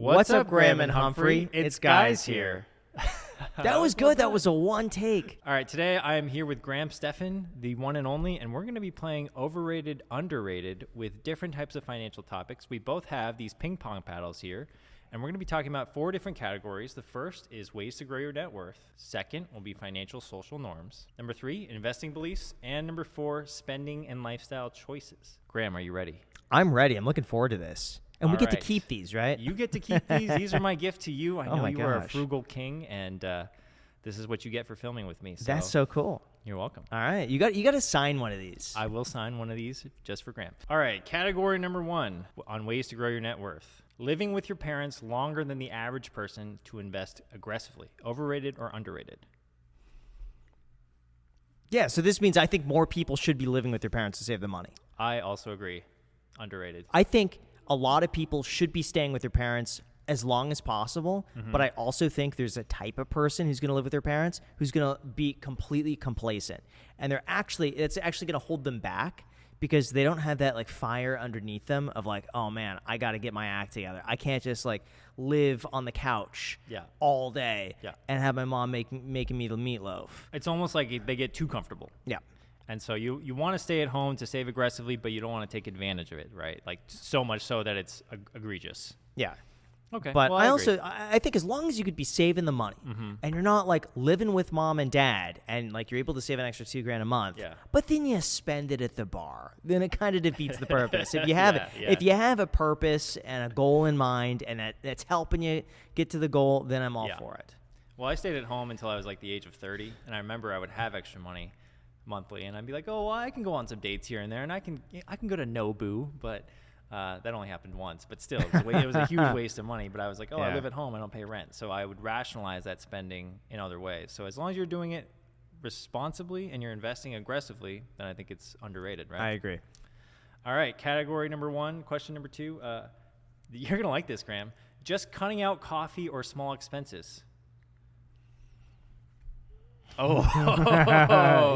What's up, Graham and Humphrey? It's Guys here. That was good. That was a one take. All right, today I am here with Graham Stephan, the one and only, and we're going to be playing Overrated, Underrated with different types of financial topics. We both have these ping pong paddles here, and we're going to be talking about 4 different categories. The first is ways to grow your net worth. Second will be financial social norms. Number 3, investing beliefs. And number 4, spending and lifestyle choices. Graham, are you ready? I'm ready. I'm looking forward to this. And we get to right. keep these, right? You get to keep these. These are my gift to you. I know my you are a gosh. frugal king, and this is what you get for filming with me. So That's so cool. you're welcome. All right. You got to sign one of these. I will sign one of these just for Graham. All right, category number 1 on ways to grow your net worth. Living with your parents longer than the average person to invest aggressively. Overrated or underrated? Yeah, so this means I think more people should be living with their parents to save the money. I also agree. Underrated. I think a lot of people should be staying with their parents as long as possible, but I also think there's a type of person who's going to live with their parents who's going to be completely complacent. And it's actually going to hold them back because they don't have that like fire underneath them of like, oh man, I got to get my act together. I can't just like live on the couch all day and have my mom making me the meatloaf. It's almost like they get too comfortable. Yeah. And so you want to stay at home to save aggressively, but you don't want to take advantage of it, right? Like so much so that it's egregious. Yeah. Okay. But well, I think as long as you could be saving the money and you're not like living with mom and dad and like you're able to save an extra $2,000 a month, but then you spend it at the bar, then it kind of defeats the purpose. If you have if you have a purpose and a goal in mind and that's helping you get to the goal, then I'm all for it. Well, I stayed at home until I was like the age of 30, and I remember I would have extra money monthly, and I'd be like, oh, well, I can go on some dates here and there, and I can go to Nobu, but that only happened once. But still, it was a huge waste of money. But I was like, I live at home, I don't pay rent, so I would rationalize that spending in other ways. So as long as you're doing it responsibly and you're investing aggressively, then I think it's underrated, right? I agree. All right, category number 1, question number 2. You're gonna like this, Graham. Just cutting out coffee or small expenses. Oh,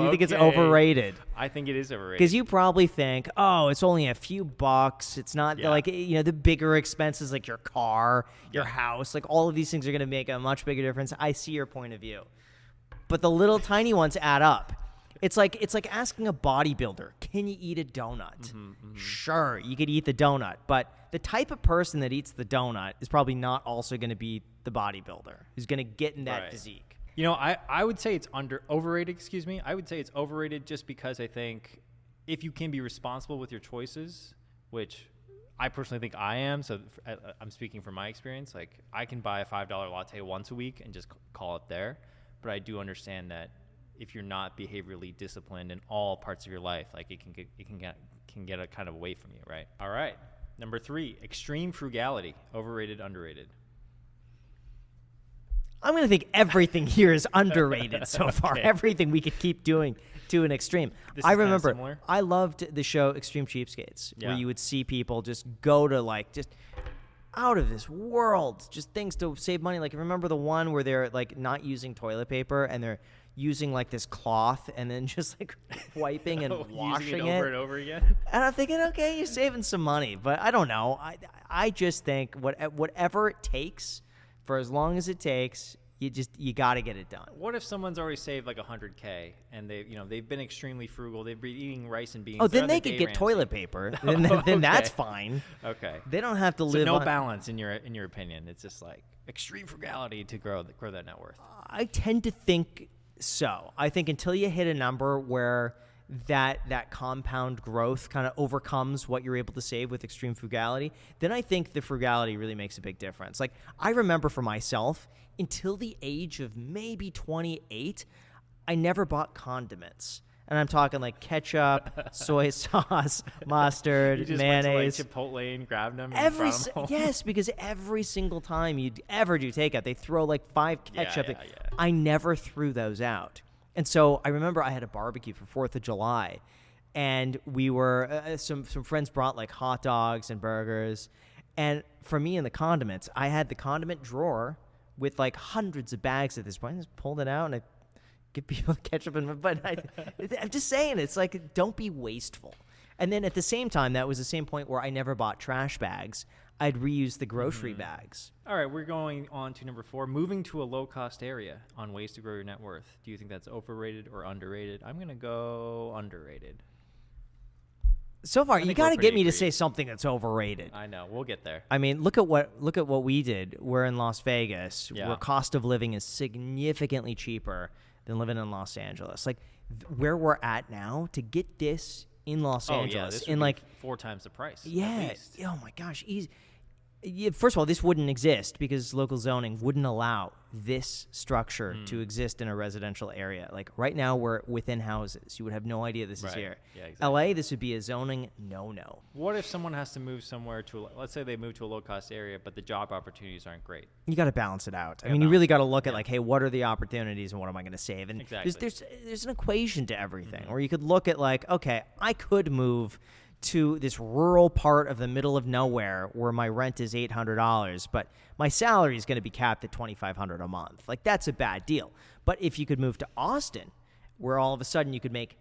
You think it's overrated? I think it is overrated. Because you probably think, oh, it's only a few bucks. It's not like, the bigger expenses like your car, your house, like all of these things are going to make a much bigger difference. I see your point of view. But the little tiny ones add up. It's like asking a bodybuilder, can you eat a donut? Sure, you could eat the donut. But the type of person that eats the donut is probably not also going to be the bodybuilder who's going to get in that physique. You know, I would say it's overrated, I would say it's overrated just because I think if you can be responsible with your choices, which I personally think I am, so I'm speaking from my experience, like I can buy a $5 latte once a week and just call it there. But I do understand that if you're not behaviorally disciplined in all parts of your life, like it can get a kind of away from you, right? All right. Number 3, extreme frugality, overrated, underrated. I'm going to think everything here is underrated so far. Everything we could keep doing to an extreme. I remember I loved the show Extreme Cheapskates, where you would see people just go to like just out of this world, just things to save money. Like remember the one where they're like not using toilet paper and they're using like this cloth and then just like wiping and washing it over and over again. And I'm thinking, okay, you're saving some money, but I don't know. I just think whatever it takes, for as long as it takes, you got to get it done. What if someone's already saved like $100K and they've been extremely frugal? They've been eating rice and beans. Oh, then they could get toilet paper. Then that's fine. Okay. They don't have to live. So no balance in your opinion. It's just like extreme frugality to grow that net worth. I tend to think so. I think until you hit a number where that compound growth kind of overcomes what you're able to save with extreme frugality, then I think the frugality really makes a big difference. Like I remember for myself, until the age of maybe 28, I never bought condiments. And I'm talking like ketchup, soy sauce, mustard, you just mayonnaise. Went to like Chipotle and grabbed them. Yes, because every single time you'd ever do takeout, they throw like 5 ketchup. Yeah. I never threw those out. And so I remember I had a barbecue for 4th of July, and we were some friends brought like hot dogs and burgers. And for me and the condiments, I had the condiment drawer with like hundreds of bags at this point. I just pulled it out and I give people ketchup but I'm just saying, it's like, don't be wasteful. And then at the same time, that was the same point where I never bought trash bags. I'd reuse the grocery bags. All right, we're going on to number 4, moving to a low-cost area on ways to grow your net worth. Do you think that's overrated or underrated? I'm going to go underrated. So far, you got to get me to say something that's overrated. I know. We'll get there. I mean, look at what we did. We're in Las Vegas, where cost of living is significantly cheaper than living in Los Angeles. Like where we're at now, to get this in Los Angeles this in would like be 4 times the price. Yeah. At least. Oh my gosh. Easy. First of all, this wouldn't exist because local zoning wouldn't allow this structure to exist in a residential area. Like right now, we're within houses. You would have no idea this is here. Yeah, exactly. LA, this would be a zoning no-no. What if someone has to move somewhere to, let's say they move to a low-cost area, but the job opportunities aren't great? You got to balance it out. I mean, you really got to look at like, hey, what are the opportunities and what am I going to save? And there's an equation to everything. Or you could look at like, okay, I could move to this rural part of the middle of nowhere where my rent is $800, but my salary is going to be capped at $2,500 a month. Like that's a bad deal. But if you could move to Austin, where all of a sudden you could make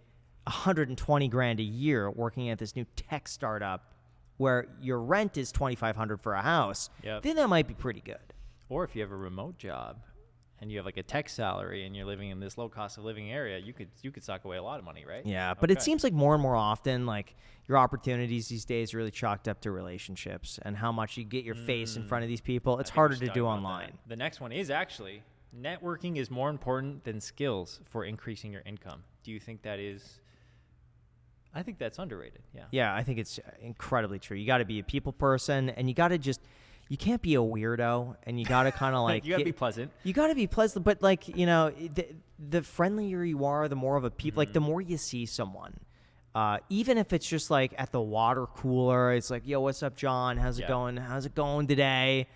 $120,000 a year working at this new tech startup, where your rent is $2,500 for a house, then that might be pretty good. Or if you have a remote job and you have like a tech salary and you're living in this low cost of living area, you could sock away a lot of money, right? Yeah, but it seems like more and more often, like your opportunities these days are really chalked up to relationships and how much you get your face in front of these people. It's harder to do online. The next one is actually networking is more important than skills for increasing your income. Do you think that is? I think that's underrated. Yeah. Yeah, I think it's incredibly true. You got to be a people person, and you got to just. You can't be a weirdo, and you got to kind of like... you got to be pleasant. You got to be pleasant, but like, you know, the friendlier you are, the more of a people... Like, the more you see someone, even if it's just like at the water cooler, it's like, yo, what's up, John? How's it going? How's it going today?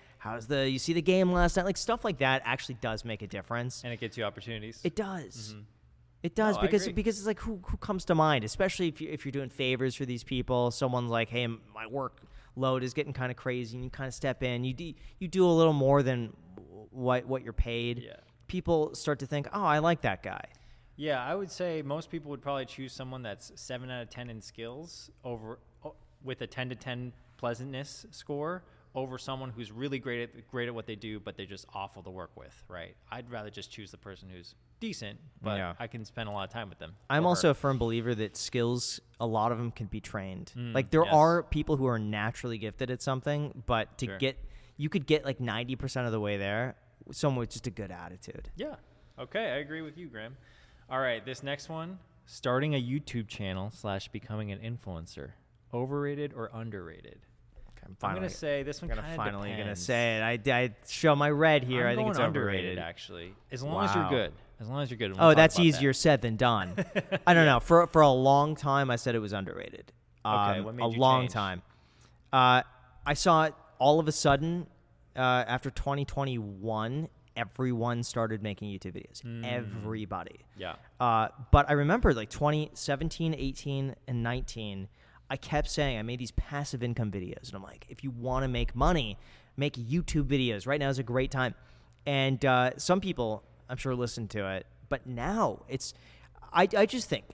You see the game last night? Like, stuff like that actually does make a difference. And it gets you opportunities. It does. It does, because it's like, who comes to mind? Especially if you're doing favors for these people. Someone's like, hey, my work load is getting kind of crazy, and you kind of step in. You do a little more than what you're paid. Yeah. People start to think, oh, I like that guy. Yeah, I would say most people would probably choose someone that's 7 out of 10 in skills with a 10 to 10 pleasantness score over someone who's really great at what they do, but they're just awful to work with, right? I'd rather just choose the person who's decent, but I can spend a lot of time with them. I'm also a firm believer that skills, a lot of them can be trained. Like there are people who are naturally gifted at something, but you could get like 90% of the way there, someone with just a good attitude. Yeah. Okay, I agree with you, Graham. All right, this next one, starting a YouTube channel / becoming an influencer, overrated or underrated? I'm going to say this one kind of depends. I'm finally going to say it. I show my red here. I think it's underrated, actually. As long as you're good. As long as you're good. Oh, that's easier said than done. I don't know. For a long time, I said it was underrated. Okay, what made you change? A long time. I saw it all of a sudden after 2021. Everyone started making YouTube videos. Everybody. Yeah. But I remember like 2017, 18, and 19. I kept saying I made these passive income videos, and I'm like, if you want to make money, make YouTube videos. Right now is a great time. And some people, I'm sure, listen to it. But now I just think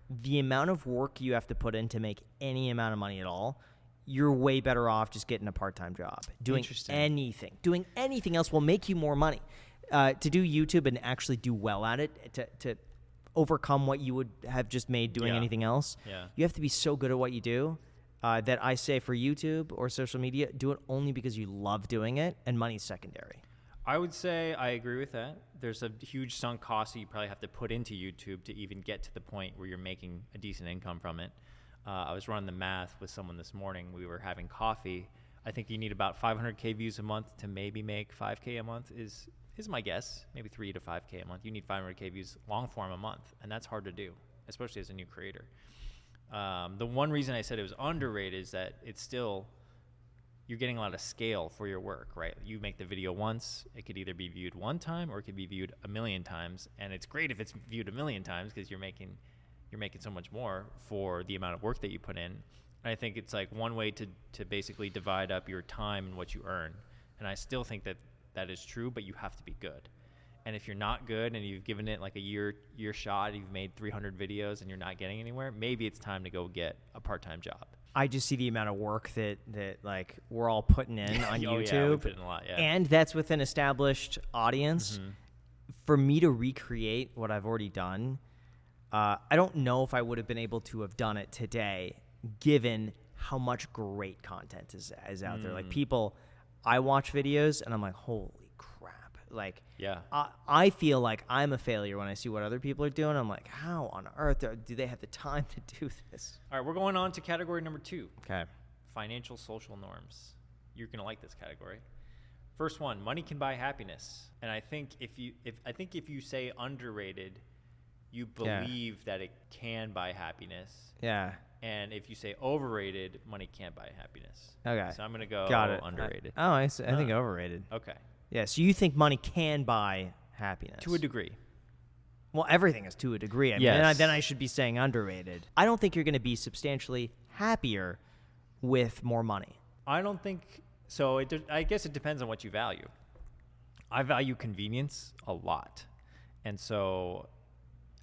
the amount of work you have to put in to make any amount of money at all, you're way better off just getting a part-time job. Doing anything else will make you more money. To do YouTube and actually do well at it, to overcome what you would have just made doing anything else. Yeah. You have to be so good at what you do that I say for YouTube or social media, do it only because you love doing it, and money's secondary. I would say I agree with that. There's a huge sunk cost that you probably have to put into YouTube to even get to the point where you're making a decent income from it. I was running the math with someone this morning. We were having coffee. I think you need about 500K views a month to maybe make 5K a month is my guess, maybe 3 to 5K a month. You need 500K views long form a month, and that's hard to do, especially as a new creator. The one reason I said it was underrated is that it's still, you're getting a lot of scale for your work, right? You make the video once, it could either be viewed one time or it could be viewed 1,000,000 times, and it's great if it's viewed 1,000,000 times because you're making so much more for the amount of work that you put in. And I think it's like one way to basically divide up your time and what you earn, and I still think that is true, but you have to be good. And if you're not good and you've given it like a year shot, you've made 300 videos and you're not getting anywhere, maybe it's time to go get a part-time job. I just see the amount of work that like we're all putting in on YouTube. Yeah, we put in a lot, yeah. And that's with an established audience. For me to recreate what I've already done, I don't know if I would have been able to have done it today, given how much great content is out there. Like people, I watch videos and I'm like, holy crap. Like, yeah, I feel like I'm a failure when I see what other people are doing. I'm like, how on earth do they have the time to do this? All right, we're going on to category number 2. Okay. Financial social norms. You're going to like this category. First one, money can buy happiness. And I think if you say underrated, you believe that it can buy happiness. Yeah. And if you say overrated, money can't buy happiness. Okay. So I'm going to go underrated. I think overrated. Okay. Yeah, so you think money can buy happiness? To a degree. Well, everything is to a degree. I mean, Yes. then I should be saying underrated. I don't think you're going to be substantially happier with more money. I don't think so. I guess it depends on what you value. I value convenience a lot. And so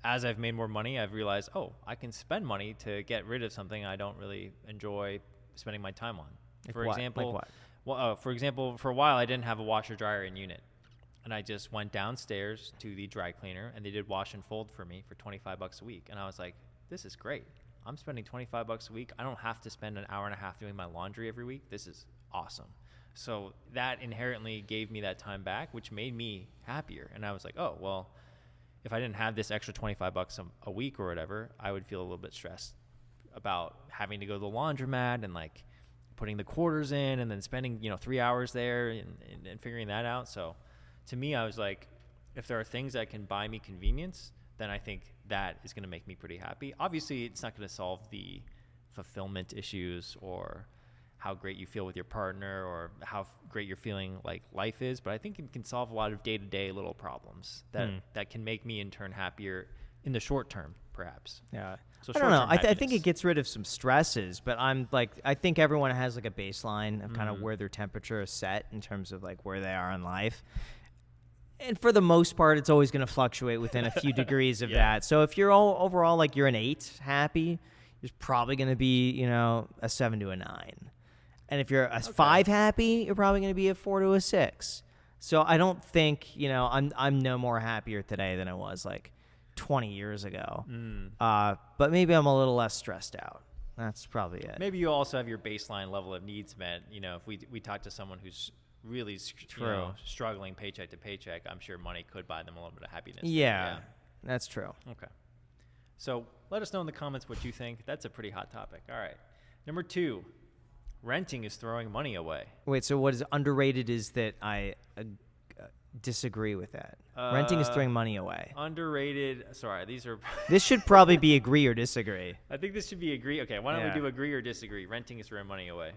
as I've made more money, I've realized, I can spend money to get rid of something I don't really enjoy spending my time on. For example, what? Well, for example, for a while I didn't have a washer dryer in unit, and I just went downstairs to the dry cleaner, and they did wash and fold for me for $25 a week, and I was like, this is great. I'm spending $25 a week. I don't have to spend an hour and a half doing my laundry every week. This is awesome. So that inherently gave me that time back, which made me happier. And I was like, oh, well, if I didn't have this extra $25 a week or whatever, I would feel a little bit stressed about having to go to the laundromat and like putting the quarters in and then spending 3 hours there and figuring that out. So to me, I was like, if there are things that can buy me convenience, then I think that is going to make me pretty happy. Obviously, it's not going to solve the fulfillment issues or how great you feel with your partner or how great you're feeling like life is, but I think it can solve a lot of day-to-day little problems that can make me in turn happier in the short term, perhaps. Yeah. So I don't know. I think it gets rid of some stresses, but I think everyone has like a baseline of kind of where their temperature is set in terms of like where they are in life. And for the most part, it's always going to fluctuate within a few degrees of that. So if you're overall like you're an 8 happy, you're probably going to be, a 7 to a 9. And if you're a 5 happy, you're probably going to be a 4 to a 6. So I don't think, I'm no more happier today than I was like 20 years ago. But maybe I'm a little less stressed out. That's probably it. Maybe you also have your baseline level of needs met. If we talk to someone who's really struggling paycheck to paycheck, I'm sure money could buy them a little bit of happiness. Yeah, that's true. Okay. So let us know in the comments what you think. That's a pretty hot topic. All right. Number 2, renting is throwing money away. Wait, so what is underrated is that I disagree with that. Renting is throwing money away. Underrated. Sorry, these are... This should probably be agree or disagree. I think this should be agree. Okay, why don't we do agree or disagree? Renting is throwing money away.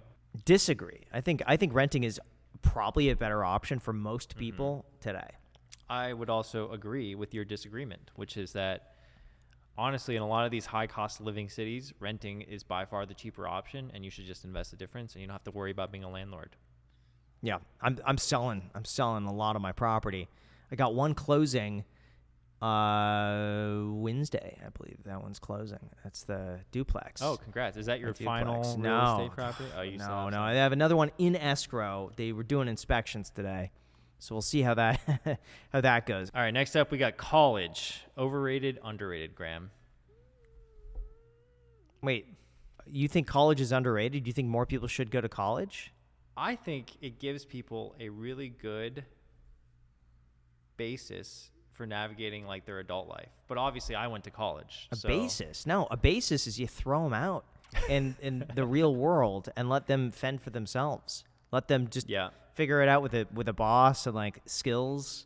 Disagree. I think renting is probably a better option for most people today. I would also agree with your disagreement, which is that honestly, in a lot of these high-cost living cities, renting is by far the cheaper option, and you should just invest the difference, and you don't have to worry about being a landlord. Yeah, I'm selling a lot of my property. I got one closing Wednesday, I believe. That one's closing. That's the duplex. Oh, congrats! Is that your final duplex. real estate property? Oh, no. I have another one in escrow. They were doing inspections today, so we'll see how that goes. All right, next up we got college. Overrated, underrated, Graham? Wait, you think college is underrated? Do you think more people should go to college? I think it gives people a really good basis for navigating like their adult life. But obviously I went to college. A basis? No, a basis is you throw them out in the real world and let them fend for themselves. Let them just figure it out with a boss and like skills,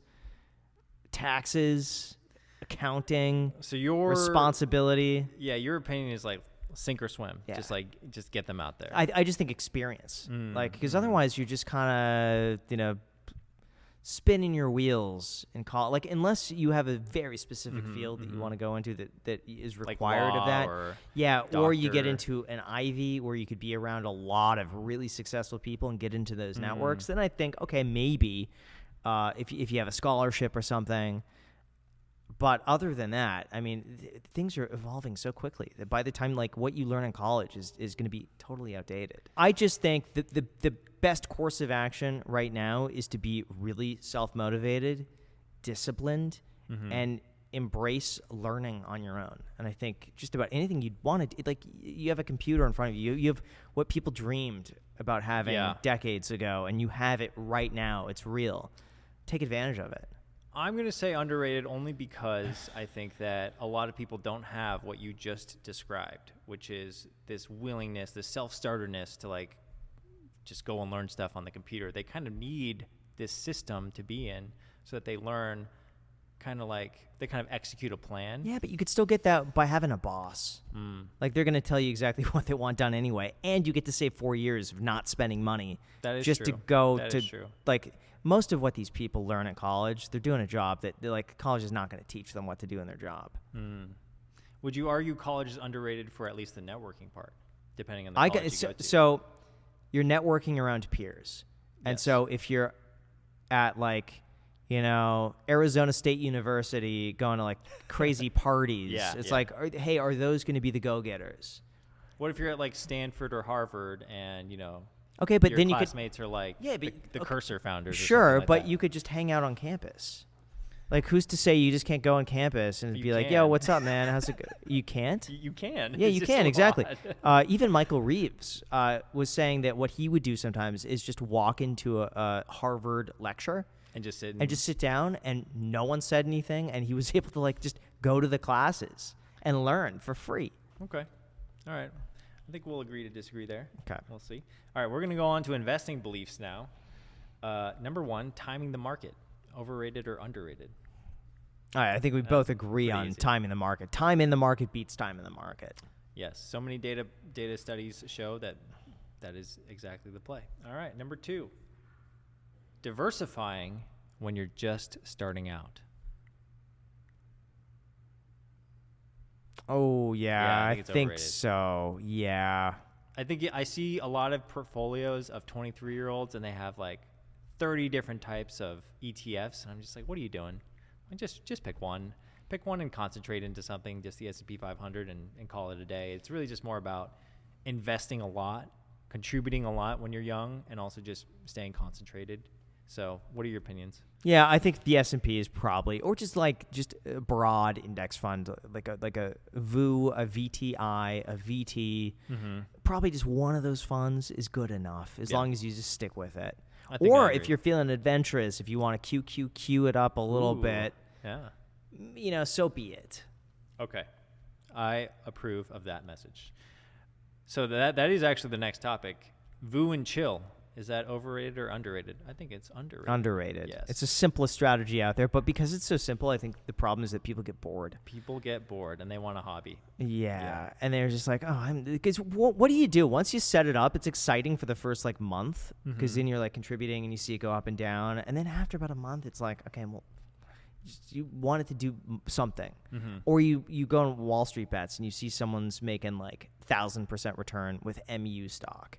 taxes, accounting, so your responsibility. Yeah, your opinion is like sink or swim. Yeah. Just get them out there. I just think experience. Because otherwise you're just kind of, spinning your wheels in college. Like, unless you have a very specific field that you want to go into that is required like law of that. Or or you get into an Ivy where you could be around a lot of really successful people and get into those networks. Then I think, okay, maybe if you have a scholarship or something, But other than that, I mean, things are evolving so quickly that by the time like what you learn in college is going to be totally outdated. I just think that the best course of action right now is to be really self-motivated, disciplined, and embrace learning on your own. And I think just about anything you'd want to, like, you have a computer in front of you. You have what people dreamed about having decades ago, and you have it right now. It's real. Take advantage of it. I'm going to say underrated only because I think that a lot of people don't have what you just described, which is this willingness, this self-starterness to like just go and learn stuff on the computer. They kind of need this system to be in so that they learn kind of like, they kind of execute a plan. Yeah, but you could still get that by having a boss. Like they're going to tell you exactly what they want done anyway, and you get to save 4 years of not spending money. That is just true. to go that to is true. Like most of what these people learn at college, they're doing a job that like college is not going to teach them what to do in their job. Would you argue college is underrated for at least the networking part, depending on the college you go to? So you're networking around peers. And so if you're at like, you know, Arizona State University going to like crazy parties, it's like, hey, are those going to be the go-getters? What if you're at like Stanford or Harvard and, you know, okay, but your then classmates are like the Cursor founders? Sure, like but that. you could just hang out on campus. Like, who's to say you just can't go on campus and be like, yo, what's up, man? How's it go? You can't? You can. Yeah, It's you just can, a exactly. lot. Even Michael Reeves was saying that what he would do sometimes is just walk into a Harvard lecture and just sit down, and no one said anything, and he was able to like just go to the classes and learn for free. Okay. All right. I think we'll agree to disagree there. Okay. We'll see. All right, we're going to go on to investing beliefs now. Number one, timing the market. Overrated or underrated? All right, I think we both agree pretty on easy. time in the market. Time in the market beats time in the market. Yes. So many data studies show that is exactly the play. All right. Number two, diversifying when you're just starting out. Oh, yeah, I it's think overrated. so. Yeah. I think I see a lot of portfolios of 23-year-olds, and they have like 30 different types of ETFs, and I'm just like, what are you doing? Like, just pick one. Pick one and concentrate into something, just the S&P 500, and call it a day. It's really just more about investing a lot, contributing a lot when you're young, and also just staying concentrated. So what are your opinions? Yeah, I think the S&P is probably, or just a broad index fund, like a VU, a VTI, a VT. Probably just one of those funds is good enough as long as you just stick with it. Or if you're feeling adventurous, if you want to QQQ it up a little bit, you know, so be it. Okay. I approve of that message. So that is actually the next topic. VU and chill. Is that overrated or underrated? I think it's underrated. Underrated. Yes. It's the simplest strategy out there, but because it's so simple, I think the problem is that people get bored. People get bored and they want a hobby. Yeah. And they're just like, because what do you do? Once you set it up, it's exciting for the first like month, because then you're like contributing and you see it go up and down. And then after about a month, it's like, okay, well, you want it to do something. Or you go on Wall Street bets and you see someone's making like 1,000% return with MU stock.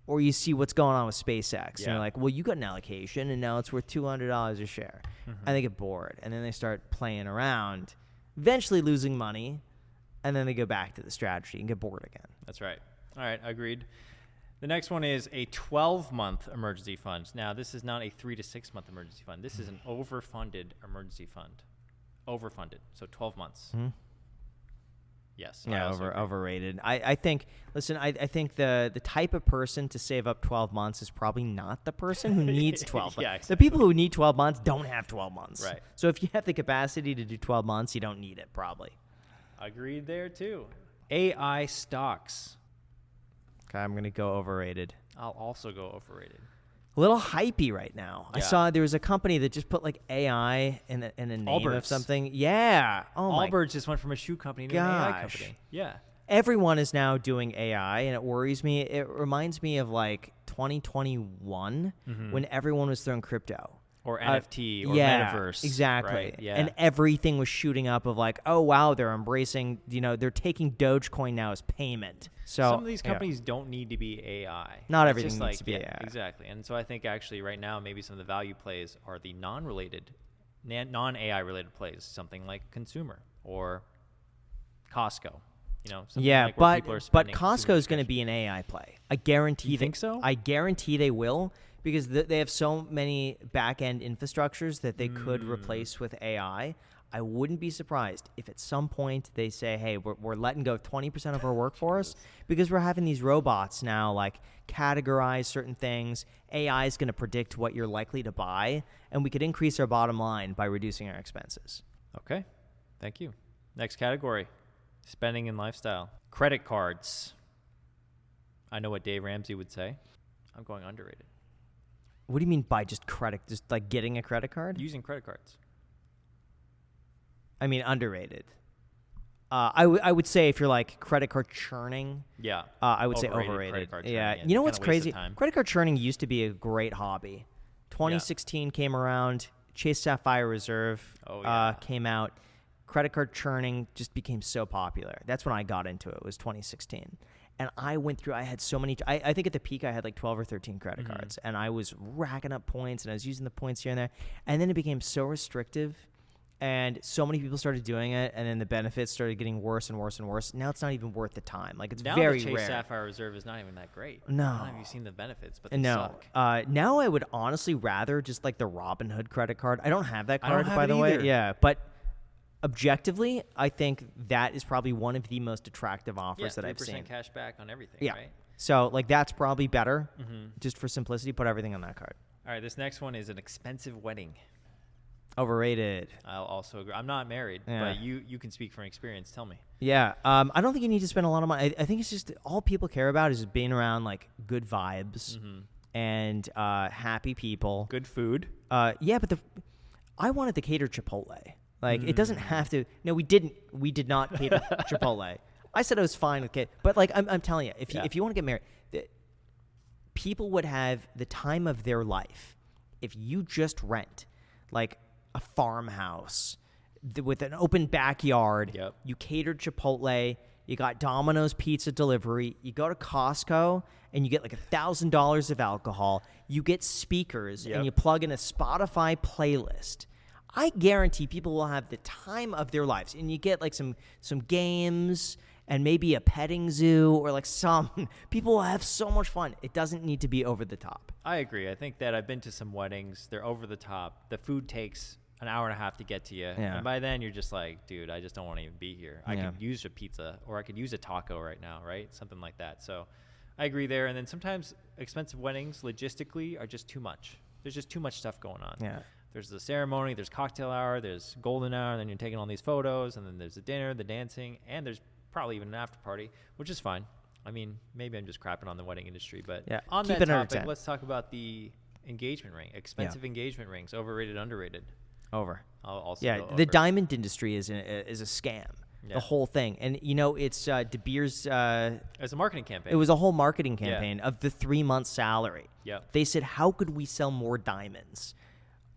Or you see what's going on with SpaceX, and you're like, well, you got an allocation, and now it's worth $200 a share. And they get bored, and then they start playing around, eventually losing money, and then they go back to the strategy and get bored again. That's right. All right, agreed. The next one is a 12-month emergency fund. Now, this is not a 3 to 6 month emergency fund. This is an overfunded emergency fund. Overfunded, so 12 months. Yes. Yeah, overrated. I think, listen, I think the type of person to save up 12 months is probably not the person who needs 12 months. Exactly. The people who need 12 months don't have 12 months. Right. So if you have the capacity to do 12 months, you don't need it, probably. Agreed there, too. AI stocks. Okay, I'm going to go overrated. I'll also go overrated. A little hypey right now. Yeah. I saw there was a company that just put like AI in a name of Allbirds. something. Yeah. Oh my Allbirds just went from a shoe company to an AI company. Yeah. Everyone is now doing AI, and it worries me. It reminds me of like 2021 when everyone was throwing crypto. Or NFT or metaverse. Exactly. Right? Yeah. And everything was shooting up of like, oh, wow, they're embracing, they're taking Dogecoin now as payment. So some of these companies don't need to be AI. Not It's everything just needs to be AI. Exactly. And so I think actually right now maybe some of the value plays are the non-related non-AI related plays, something like consumer or Costco. Something Yeah, like where people are but spending Costco is going to be an AI play. I guarantee. You think so? I guarantee they will, because they have so many back-end infrastructures that they could replace with AI. I wouldn't be surprised if at some point they say, hey, we're letting go of 20% of our workforce because we're having these robots now like categorize certain things. AI is going to predict what you're likely to buy, and we could increase our bottom line by reducing our expenses. Okay. Thank you. Next category, spending and lifestyle. Credit cards. I know what Dave Ramsey would say. I'm going underrated. What do you mean by just like getting a credit card? Using credit cards. I mean, underrated. I would say if you're like credit card churning, I would say overrated. Yeah, you know what's crazy? Credit card churning used to be a great hobby. 2016 came around. Chase Sapphire Reserve came out. Credit card churning just became so popular. That's when I got into it. It was 2016. And I had so many. I think at the peak I had like 12 or 13 credit cards, and I was racking up points, and I was using the points here and there. And then it became so restrictive. And so many people started doing it, and then the benefits started getting worse and worse and worse. Now it's not even worth the time. Like, it's very rare. Now the Chase Sapphire Reserve is not even that great. No. I don't know if you've seen the benefits, but they suck. Now I would honestly rather just like the Robinhood credit card. I don't have that card, by the either. way. Yeah, but objectively, I think that is probably one of the most attractive offers that I've seen. 3% cash back on everything, right? So, like, that's probably better. Just for simplicity, put everything on that card. All right, this next one is an expensive wedding. Overrated. I'll also agree. I'm not married, but you can speak from experience. Tell me. Yeah. I don't think you need to spend a lot of money. I think it's just all people care about is being around like good vibes and happy people. Good food. Yeah, but I wanted to cater Chipotle. Like, it doesn't have to. No, we didn't. We did not cater Chipotle. I said I was fine with it, but like I'm telling you, if you want to get married, people would have the time of their life if you just rent like a farmhouse with an open backyard. You catered Chipotle. You got Domino's pizza delivery. You go to Costco and you get like $1,000 of alcohol. You get speakers and you plug in a Spotify playlist. I guarantee people will have the time of their lives, and you get like some games and maybe a petting zoo or like people will have so much fun. It doesn't need to be over the top. I agree. I think that I've been to some weddings. They're over the top. The food takes an hour and a half to get to you. And by then you're just like, dude, I just don't want to even be here. I could use a pizza, or I could use a taco right now, right? Something like that. So I agree there. And then sometimes expensive weddings logistically are just too much. There's just too much stuff going on. Yeah. There's the ceremony, there's cocktail hour, there's golden hour, and then you're taking all these photos, and then there's the dinner, the dancing, and there's probably even an after party, which is fine. I mean, maybe I'm just crapping on the wedding industry, but on that topic, let's talk about the engagement ring. Expensive engagement rings, overrated, underrated. Over. I'll also go over. The diamond industry is a scam. The whole thing. And, it's De Beers. It's a marketing campaign. It was a whole marketing campaign of the 3-month salary. Yeah. They said, how could we sell more diamonds?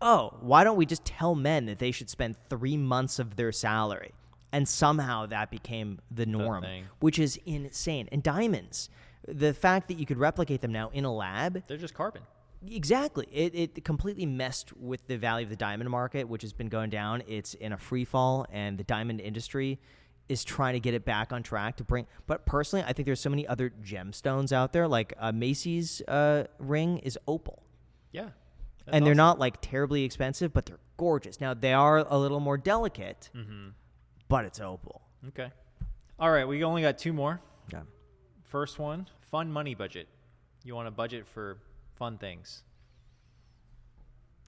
Oh, why don't we just tell men that they should spend 3 months of their salary? And somehow that became the norm, which is insane. And diamonds, the fact that you could replicate them now in a lab. They're just carbon. Exactly. It completely messed with the value of the diamond market, which has been going down. It's in a free fall, and the diamond industry is trying to get it back on track to bring. But personally, I think there's so many other gemstones out there. Like Macy's ring is opal. Yeah. And they're not like terribly expensive, but they're gorgeous. Now, they are a little more delicate, but it's opal. Okay. All right. We only got 2 more. Yeah. First one, fun money budget. You want a budget for fun things.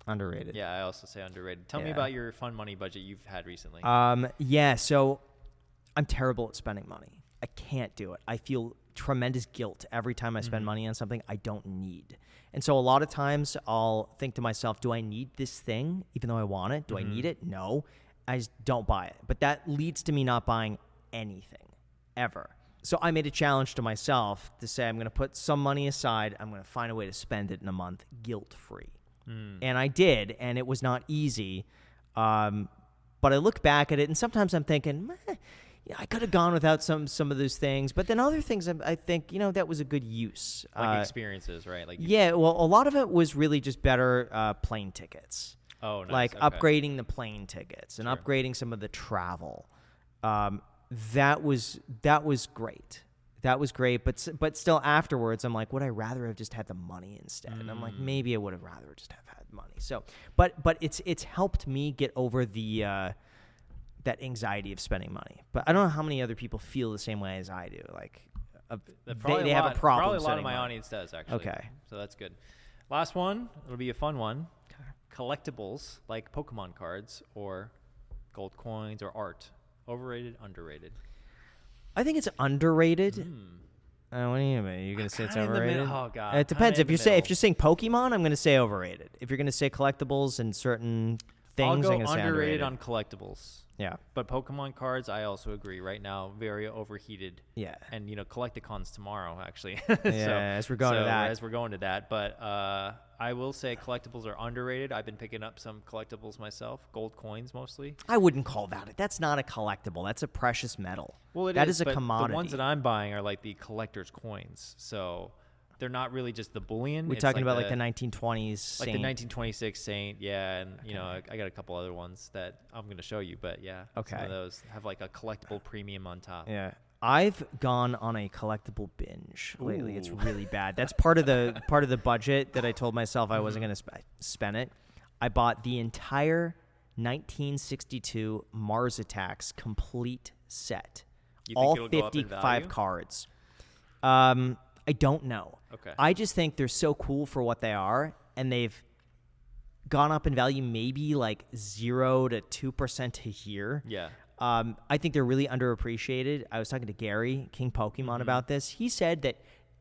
Underrated. Yeah, I also say underrated. Tell me about your fun money budget you've had recently. So I'm terrible at spending money. I can't do it. I feel tremendous guilt every time I spend money on something I don't need. And so a lot of times I'll think to myself, do I need this thing even though I want it? Do I need it? No. I just don't buy it. But that leads to me not buying anything ever. So I made a challenge to myself to say I'm going to put some money aside. I'm going to find a way to spend it in a month guilt-free. And I did, and it was not easy. But I look back at it, and sometimes I'm thinking, I could have gone without some of those things. But then other things, I think, that was a good use. Like experiences, right? Well, a lot of it was really just better plane tickets. Oh, nice. Like Okay. upgrading the plane tickets and upgrading some of the travel. That was great. That was great, but still afterwards, I'm like, would I rather have just had the money instead? And I'm like, maybe I would have rather just have had money. So, but it's helped me get over the that anxiety of spending money. But I don't know how many other people feel the same way as I do. Like, they have a problem. Probably a lot of my money. audience does, actually. Okay, so that's good. Last one. It'll be a fun one. Okay. Collectibles like Pokemon cards or gold coins or art. Overrated, underrated. I think it's underrated. What do you mean? You're gonna say it's overrated? Oh god. It depends. If you're saying Pokemon, I'm gonna say overrated. If you're gonna say collectibles and certain things, I'll I'm go gonna say underrated on collectibles. Yeah. But Pokemon cards, I also agree. Right now, very overheated. Yeah. And Collecticons tomorrow, actually. As we're going to that. But I will say collectibles are underrated. I've been picking up some collectibles myself, gold coins mostly. I wouldn't call that. That's not a collectible. That's a precious metal. Well, that is a but commodity. The ones that I'm buying are like the collector's coins. So they're not really just the bullion. We're talking about like the 1920s Saint. Like the 1926 Saint, yeah. And, I got a couple other ones that I'm going to show you. But, yeah, okay. Some of those have like a collectible premium on top. Yeah. I've gone on a collectible binge lately. It's really bad. That's part of the budget that I told myself I wasn't going to spend it. I bought the entire 1962 Mars Attacks complete set. You think all it'll go up in 55 value? cards. I don't know. Okay. I just think they're so cool for what they are, and they've gone up in value maybe like 0 to 2% a year. Yeah. I think they're really underappreciated. I was talking to Gary, King Pokemon, about this. He said that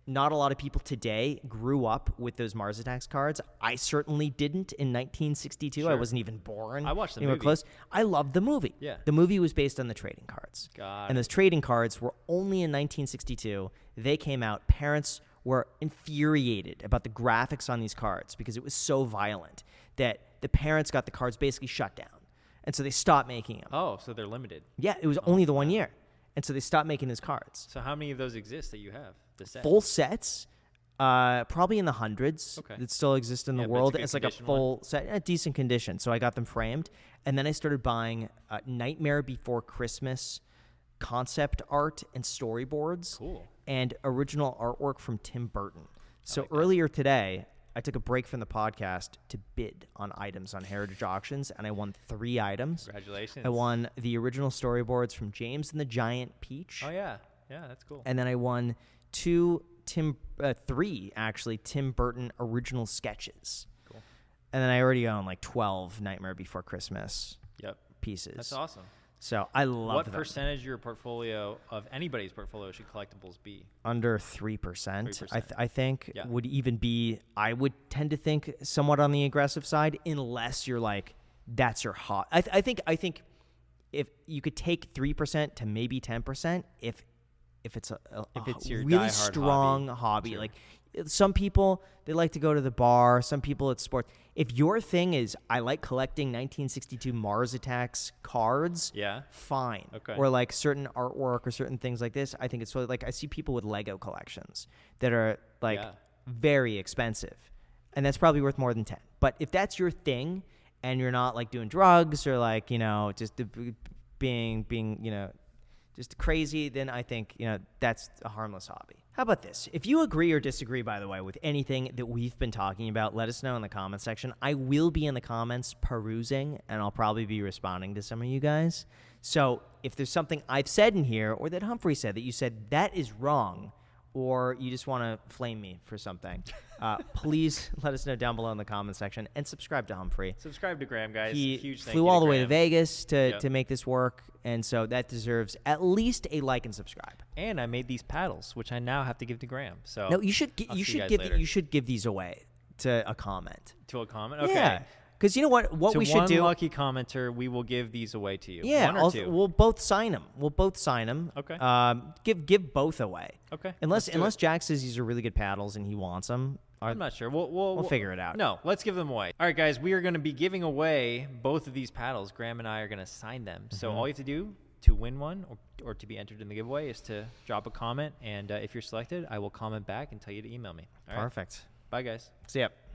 not a lot of people today grew up with those Mars Attacks cards. I certainly didn't in 1962. Sure. I wasn't even born. I watched the anywhere movie. Close. I loved the movie. Yeah. The movie was based on the trading cards. God. And those trading cards were only in 1962. They came out. Parents were infuriated about the graphics on these cards because it was so violent that the parents got the cards basically shut down. And so they stopped making them. Oh, so they're limited. Yeah, it was only the 1 year. And so they stopped making those cards. So how many of those exist that you have? The set? Full sets, probably in the hundreds that still exist in the world. But It's like a full set, a decent condition. So I got them framed. And then I started buying Nightmare Before Christmas concept art and storyboards. Cool. And original artwork from Tim Burton. So like that. earlier today, I took a break from the podcast to bid on items on Heritage Auctions, and I won 3 items. Congratulations. I won the original storyboards from James and the Giant Peach. Oh, yeah. Yeah, that's cool. And then I won 3 actually Tim Burton original sketches. Cool. And then I already own like 12 Nightmare Before Christmas pieces. That's awesome. So I love What them. percentage of your portfolio, of anybody's portfolio, should collectibles be? Under 3%, 3%. I think Yeah. would even be, I would tend to think somewhat on the aggressive side, unless you're like, that's your hot. I think if you could take 3% to maybe 10%, if it's If it's your really diehard strong hobby. Sure. Like some people, they like to go to the bar. Some people it's sports. If your thing is, I like collecting 1962 Mars Attacks cards, Yeah. fine. Okay. Or like certain artwork or certain things like this, I think it's totally like I see people with Lego collections that are like very expensive, and that's probably worth more than 10. But if that's your thing and you're not like doing drugs or like just being just crazy, then I think that's a harmless hobby. How about this? If you agree or disagree, by the way, with anything that we've been talking about, let us know in the comment section. I will be in the comments perusing, and I'll probably be responding to some of you guys. So if there's something I've said in here or that Humphrey said that you said that is wrong, or you just want to flame me for something, please let us know down below in the comment section, and subscribe to Humphrey. Subscribe to Graham, guys. He Huge thank flew you all the way Graham. to Vegas to make this work, and so that deserves at least a like and subscribe. And I made these paddles, which I now have to give to Graham. So No, you should I'll see you guys give later. you should give these away to a comment. To a comment? Okay. Yeah, because you know what To we should one do. lucky commenter, we will give these away to you. Yeah, One or two. we'll both sign them. Okay. Give both away. Okay. Unless let's do it. Jack says these are really good paddles and he wants them. I'm not sure. We'll figure it out. No, let's give them away. All right, guys, we are going to be giving away both of these paddles. Graham and I are going to sign them. So all you have to do to win one or to be entered in the giveaway is to drop a comment. And if you're selected, I will comment back and tell you to email me. All right? Perfect. Bye, guys. See ya.